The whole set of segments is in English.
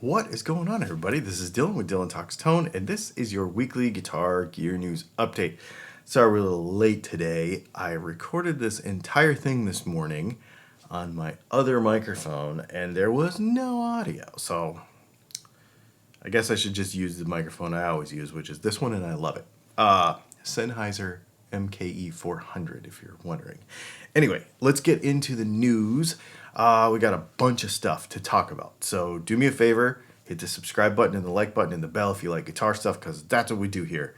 What is going on, everybody? This is Dylan with Dylan Talks Tone, and this is your weekly guitar gear news update. Sorry we're a little late today. I recorded this entire thing this morning on my other microphone, and there was no audio. So I guess I should just use the microphone I always use, which is this one, and I love it. Sennheiser MKE 400, if you're wondering. Anyway, let's get into the news. We got a bunch of stuff to talk about. So do me a favor, hit the subscribe button and the like button and the bell if you like guitar stuff, because that's what we do here.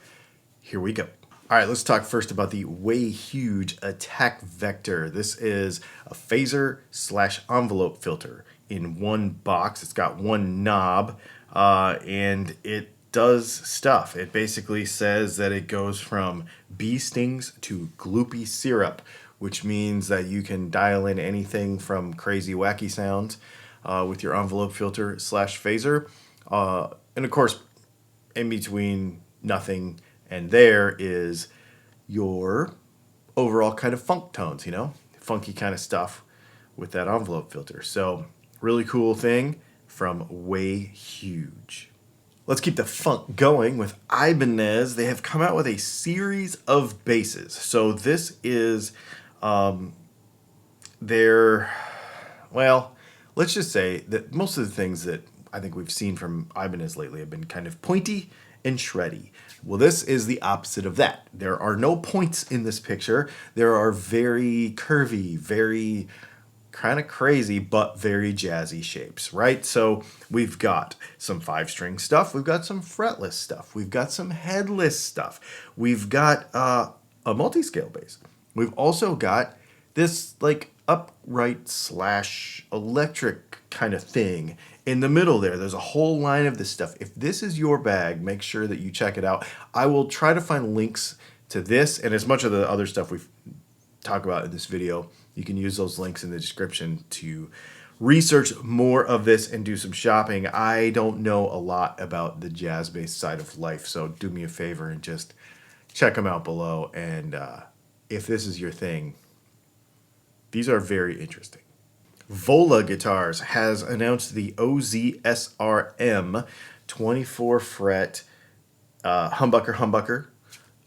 Here we go. All right, let's talk first about the Way Huge Attack Vector. This is a phaser / envelope filter in one box. It's got one knob, and it does stuff. It basically says that it goes from bee stings to gloopy syrup, which means that you can dial in anything from crazy wacky sounds with your envelope filter / phaser. And of course, in between nothing and there is your overall kind of funk tones, you know, funky kind of stuff with that envelope filter. So really cool thing from Way Huge. Let's keep the funk going with Ibanez. They have come out with a series of basses. So this is well, let's just say that most of the things that I think we've seen from Ibanez lately have been kind of pointy and shreddy. Well, this is the opposite of that. There are no points in this picture. There are very curvy, very kind of crazy, but very jazzy shapes, right? So we've got some 5-string stuff. We've got some fretless stuff. We've got some headless stuff. We've got a multi-scale bass. We've also got this like upright / electric kind of thing in the middle there. There's a whole line of this stuff. If this is your bag, make sure that you check it out. I will try to find links to this and as much of the other stuff we've talked about in this video. You can use those links in the description to research more of this and do some shopping. I don't know a lot about the jazz-based side of life, so do me a favor and just check them out below. And if this is your thing, these are very interesting. Vola Guitars has announced the OZSRM 24 fret humbucker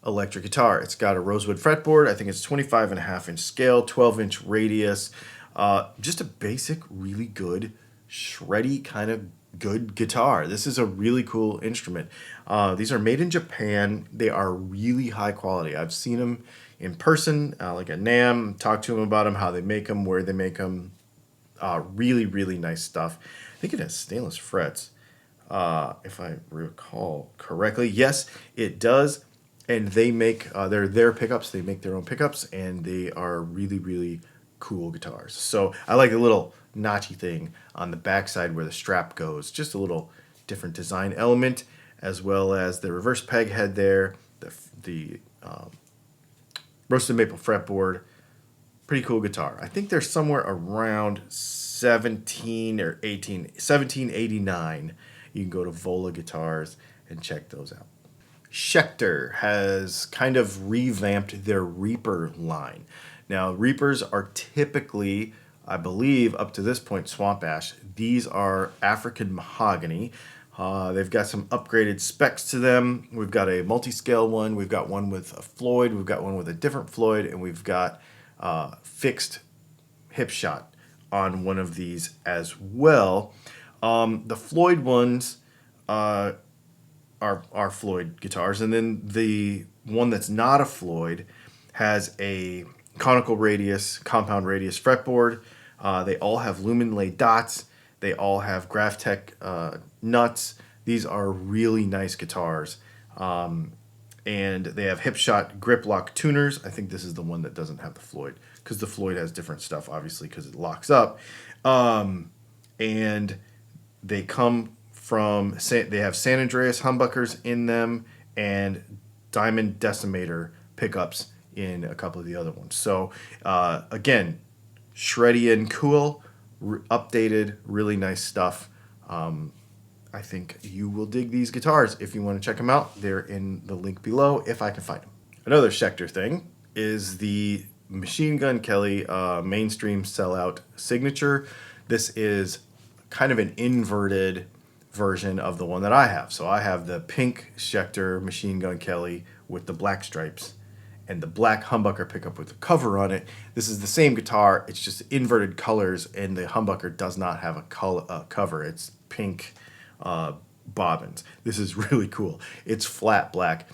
electric guitar. It's got a rosewood fretboard. I think it's 25.5-inch scale, 12-inch radius. Just a basic, really good, shreddy kind of good guitar. This is a really cool instrument. These are made in Japan. They are really high quality. I've seen them in person, like at NAMM, talked to them about them, how they make them, where they make them. Really, really nice stuff. I think it has stainless frets, if I recall correctly. Yes, it does. And they make their pickups. They make their own pickups, and they are really, really cool guitars. So I like the little notchy thing on the backside where the strap goes. Just a little different design element, as well as the reverse peg head there, the roasted maple fretboard. Pretty cool guitar. I think they're somewhere around 1789. You can go to Vola Guitars and check those out. Schecter has kind of revamped their Reaper line. Now, Reapers are typically, I believe, up to this point, swamp ash. These are African mahogany. They've got some upgraded specs to them. We've got a multi-scale one. We've got one with a Floyd. We've got one with a different Floyd. And we've got fixed hip shot on one of these as well. The Floyd ones are Floyd guitars, and then the one that's not a Floyd has a conical radius, compound radius fretboard. They all have lumen laid dots. They all have Grovetown nuts. These are really nice guitars. And they have hip shot grip lock tuners. I think this is the one that doesn't have the Floyd, because the Floyd has different stuff, obviously, because it locks up. And they come from, they have San Andreas humbuckers in them and Diamond Decimator pickups in a couple of the other ones. So again, shreddy and cool, updated, really nice stuff. I think you will dig these guitars. If you want to check them out, they're in the link below if I can find them. Another Schecter thing is the Machine Gun Kelly mainstream sellout signature. This is kind of an inverted version of the one that I have. So I have the pink Schecter Machine Gun Kelly with the black stripes and the black humbucker pickup with the cover on it. This is the same guitar, it's just inverted colors, and the humbucker does not have a cover. It's pink bobbins. This is really cool. It's flat black.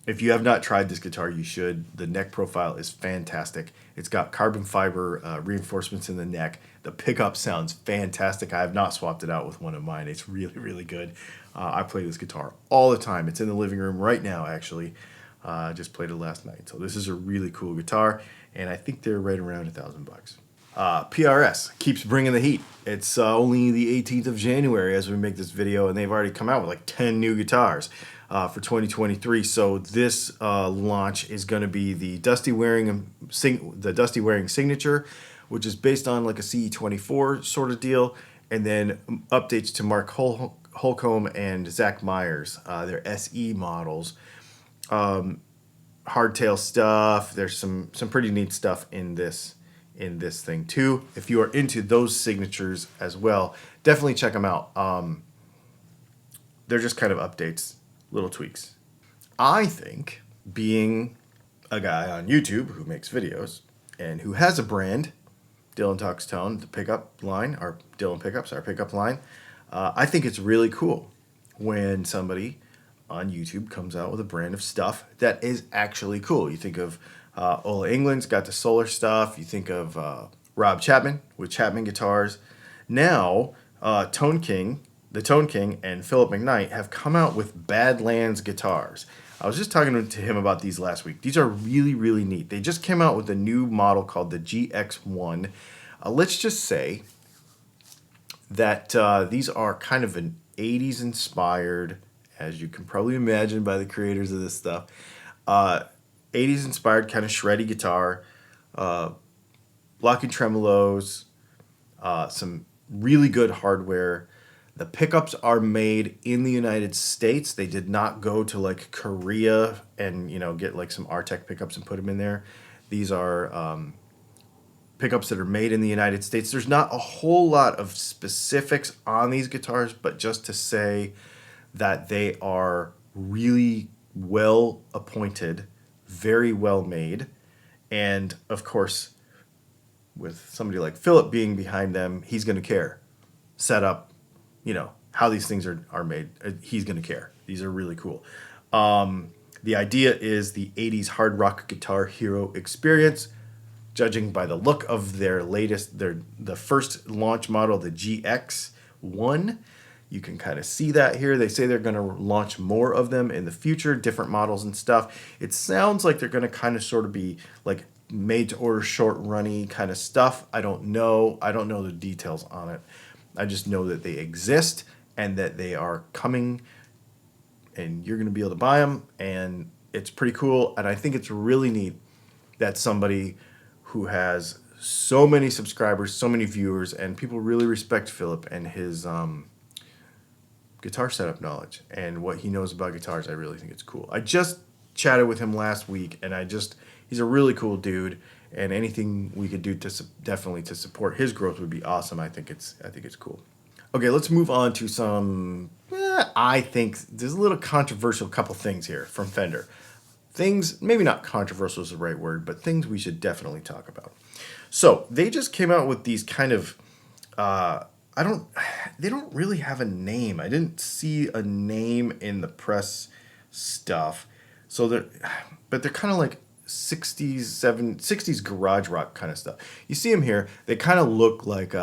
If you have not tried this guitar, you should. The neck profile is fantastic. It's got carbon fiber reinforcements in the neck. The pickup sounds fantastic. I have not swapped it out with one of mine. It's really, really good. I play this guitar all the time. It's in the living room right now, actually. I just played it last night. So this is a really cool guitar, and I think they're right around $1,000. PRS keeps bringing the heat. It's only the 18th of January as we make this video, and they've already come out with like 10 new guitars for 2023. So this launch is going to be the Dusty Waring Signature, which is based on like a CE24 sort of deal, and then updates to Mark Holcomb and Zach Myers, their SE models. Hardtail stuff. There's some pretty neat stuff in this thing too. If you are into those signatures as well, definitely check them out. They're just kind of updates, little tweaks. I think, being a guy on YouTube who makes videos and who has a brand, Dylan Talks Tone, the pickup line, or Dylan Pickups, our pickup line, I think it's really cool when somebody on YouTube comes out with a brand of stuff that is actually cool. You think of Ola England's got the solar stuff. You think of Rob Chapman with Chapman Guitars. Now, the Tone King and Phillip Mcknight have come out with Badlands Guitars. I was just talking to him about these last week. These are really, really neat. They just came out with a new model called the GX1. Let's just say that these are kind of an 80s inspired, as you can probably imagine by the creators of this stuff, 80s inspired kind of shreddy guitar, locking tremolos, some really good hardware. The pickups are made in the United States. They did not go to like Korea and get like some Artec pickups and put them in there. These are pickups that are made in the United States. There's not a whole lot of specifics on these guitars, but just to say that they are really well appointed, very well made, and of course, with somebody like Phillip being behind them, he's going to care. Set up, how these things are made. He's going to care. These are really cool. The idea is the 80s hard rock guitar hero experience. Judging by the look of their latest, the first launch model, the GX1, you can kind of see that here. They say they're going to launch more of them in the future, different models and stuff. It sounds like they're going to kind of sort of be like made to order, short runny kind of stuff. I don't know. I don't know the details on it. I just know that they exist and that they are coming, and you're going to be able to buy them, and it's pretty cool. And I think it's really neat that somebody who has so many subscribers, so many viewers, and people really respect Phillip and his guitar setup knowledge and what he knows about guitars. I really think it's cool. I just chatted with him last week, and he's a really cool dude, and anything we could do definitely to support his growth would be awesome. I think it's cool. Okay, let's move on to some, I think there's a little controversial couple things here from Fender. Things, maybe not controversial is the right word, but things we should definitely talk about. So they just came out with these kind of, they don't really have a name. I didn't see a name in the press stuff. So but they're kind of like 60s garage rock kind of stuff. You see them here. They kind of look like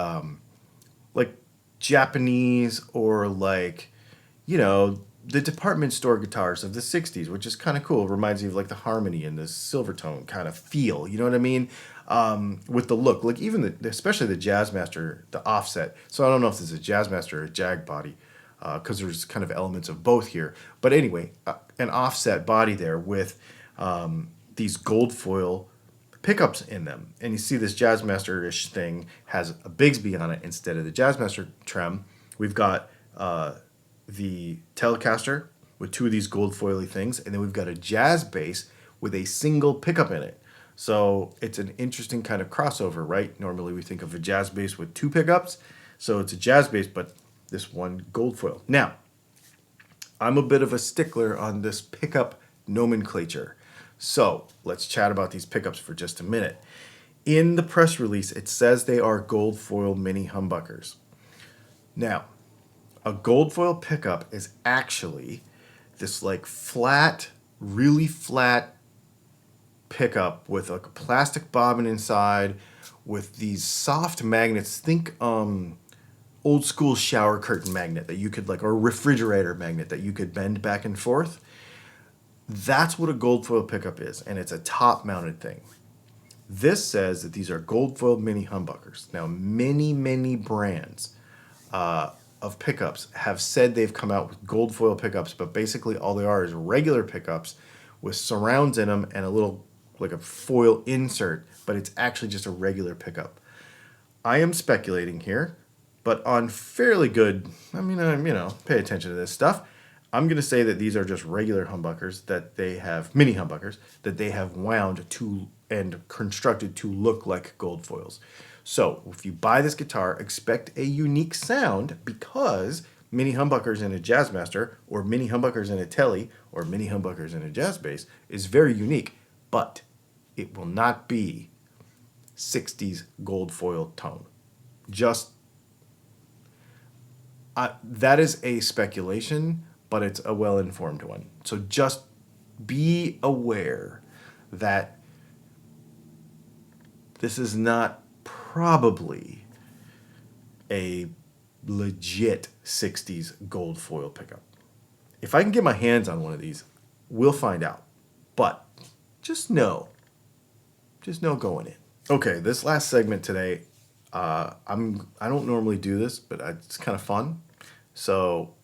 Japanese, or like, the department store guitars of the 60s, which is kind of cool. It reminds me of like the Harmony and the Silvertone kind of feel. You know what I mean? With the look, like even especially the Jazzmaster, the offset. So I don't know if this is a Jazzmaster or a Jag body, because there's kind of elements of both here. But anyway, an offset body there with these gold foil pickups in them. And you see this Jazzmaster-ish thing has a Bigsby on it instead of the Jazzmaster trem. We've got the Telecaster with two of these gold foily things, and then we've got a jazz bass with a single pickup in it. So it's an interesting kind of crossover, right? Normally we think of a jazz bass with two pickups. So it's a jazz bass, but this one gold foil. Now, I'm a bit of a stickler on this pickup nomenclature. So let's chat about these pickups for just a minute. In the press release, it says they are gold foil mini humbuckers. Now, a gold foil pickup is actually this like flat, really flat pickup with like a plastic bobbin inside with these soft magnets. Think old school shower curtain magnet that you could like, or refrigerator magnet that you could bend back and forth. That's what a gold foil pickup is, and it's a top mounted thing. This says that these are gold foil mini humbuckers. Now, many brands of pickups have said they've come out with gold foil pickups, but basically all they are is regular pickups with surrounds in them and a little like a foil insert, but it's actually just a regular pickup. I am speculating here, but on fairly good, pay attention to this stuff. I'm going to say that these are just regular humbuckers that they have, mini humbuckers, that they have wound to and constructed to look like gold foils. So if you buy this guitar, expect a unique sound because mini humbuckers in a Jazzmaster or mini humbuckers in a Tele or mini humbuckers in a jazz bass is very unique, but it will not be 60s gold foil tone. That is a speculation, but it's a well-informed one. So just be aware that this is not probably a legit 60s gold foil pickup. If I can get my hands on one of these, we'll find out. But just know going in. Okay, this last segment today, I don't normally do this, but it's kind of fun. So,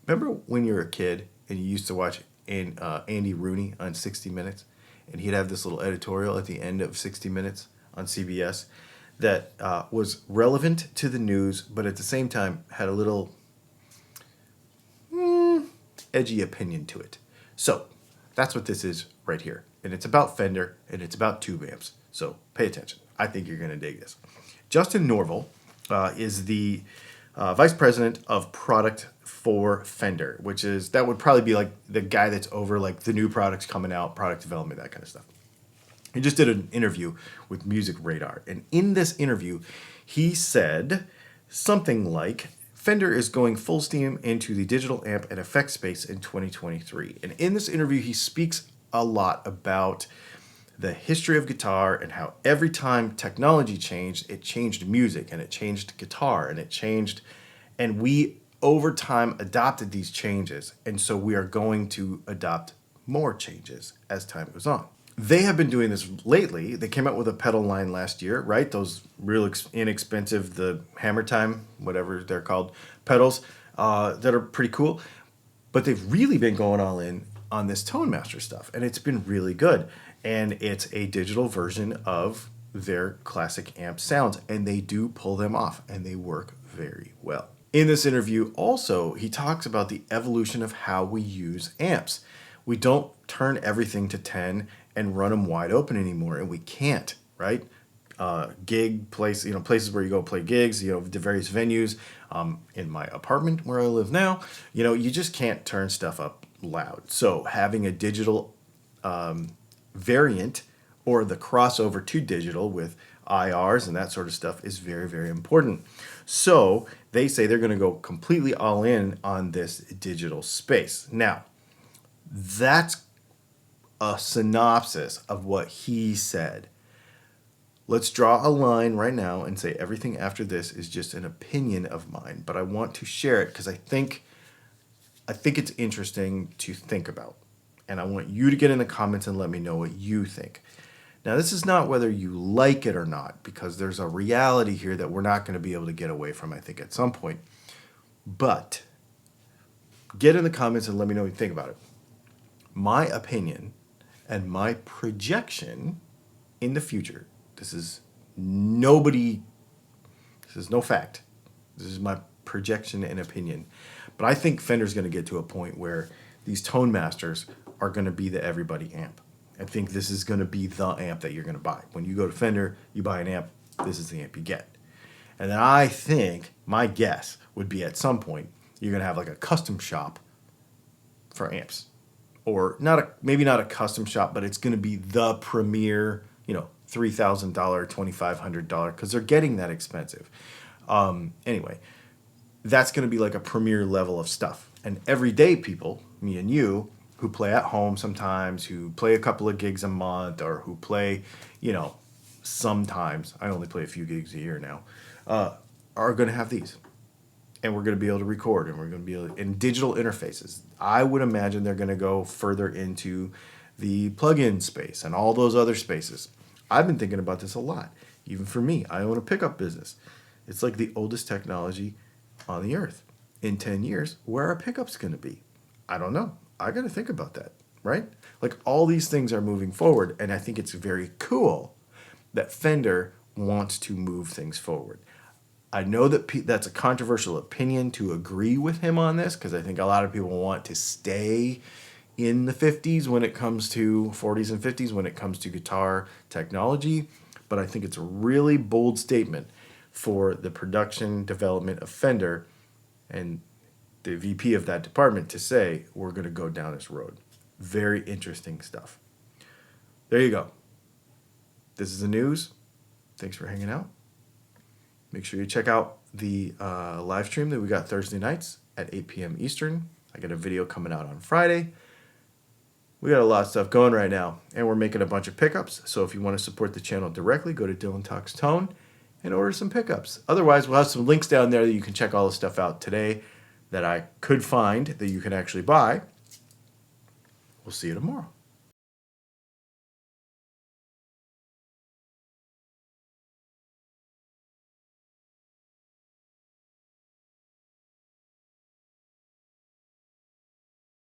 remember when you were a kid and you used to watch Andy Rooney on 60 Minutes? And he'd have this little editorial at the end of 60 Minutes on CBS that was relevant to the news, but at the same time had a little edgy opinion to it. So, that's what this is right here. And it's about Fender, and it's about tube amps. So, pay attention. I think you're going to dig this. Justin Norval is the vice president of product for Fender, that would probably be like the guy that's over like the new products coming out, product development, that kind of stuff. He just did an interview with Music Radar. And in this interview, he said something like, Fender is going full steam into the digital amp and effects space in 2023. And in this interview, he speaks a lot about the history of guitar and how every time technology changed, it changed music and it changed guitar and it changed, and we over time adopted these changes. And so we are going to adopt more changes as time goes on. They have been doing this lately. They came out with a pedal line last year, right? Those real inexpensive, the Hammer Time, whatever they're called, pedals that are pretty cool. But they've really been going all in on this Tonemaster stuff, and it's been really good. And it's a digital version of their classic amp sounds, and they do pull them off, and they work very well. In this interview, also, he talks about the evolution of how we use amps. We don't turn everything to 10 and run them wide open anymore, and we can't, right? Places where you go play gigs, the various venues. In my apartment where I live now, you just can't turn stuff up loud. So having a digital variant or the crossover to digital with IRs and that sort of stuff is very, very important. So they say they're going to go completely all in on this digital space. Now, that's a synopsis of what he said. Let's draw a line right now and say everything after this is just an opinion of mine, but I want to share it because I think it's interesting to think about. And I want you to get in the comments and let me know what you think. Now, this is not whether you like it or not, because there's a reality here that we're not going to be able to get away from, I think, at some point. But get in the comments and let me know what you think about it. My opinion and my projection in the future, this is no fact. This is my projection and opinion. But I think Fender's going to get to a point where these Tonemasters are going to be the everybody amp. I think this is going to be the amp that you're going to buy. When you go to Fender, you buy an amp, this is the amp you get. And then I think, my guess would be at some point, you're going to have like a custom shop for amps. Or maybe not a custom shop, but it's going to be the premier, $3,000, $2,500, because they're getting that expensive. Anyway, that's going to be like a premier level of stuff. And everyday people, me and you, who play at home sometimes, who play a couple of gigs a month, or who play, sometimes, I only play a few gigs a year now, are going to have these. And we're going to be able to record, and we're going to be able in digital interfaces. I would imagine they're going to go further into the plug-in space and all those other spaces. I've been thinking about this a lot. Even for me, I own a pickup business. It's like the oldest technology on the earth. In 10 years, where are pickups going to be? I don't know. I got to think about that, right? Like, all these things are moving forward, and I think it's very cool that Fender wants to move things forward. I know that that's a controversial opinion to agree with him on this, because I think a lot of people want to stay in the 50s when it comes to 40s and 50s when it comes to guitar technology. But I think it's a really bold statement for the production development of Fender and the VP of that department to say, we're going to go down this road. Very interesting stuff. There you go. This is the news. Thanks for hanging out. Make sure you check out the live stream that we got Thursday nights at 8 p.m. Eastern. I got a video coming out on Friday. We got a lot of stuff going right now, and we're making a bunch of pickups. So if you want to support the channel directly, go to Dylan Talks Tone and order some pickups. Otherwise, we'll have some links down there that you can check all the stuff out today that I could find that you can actually buy. We'll see you tomorrow.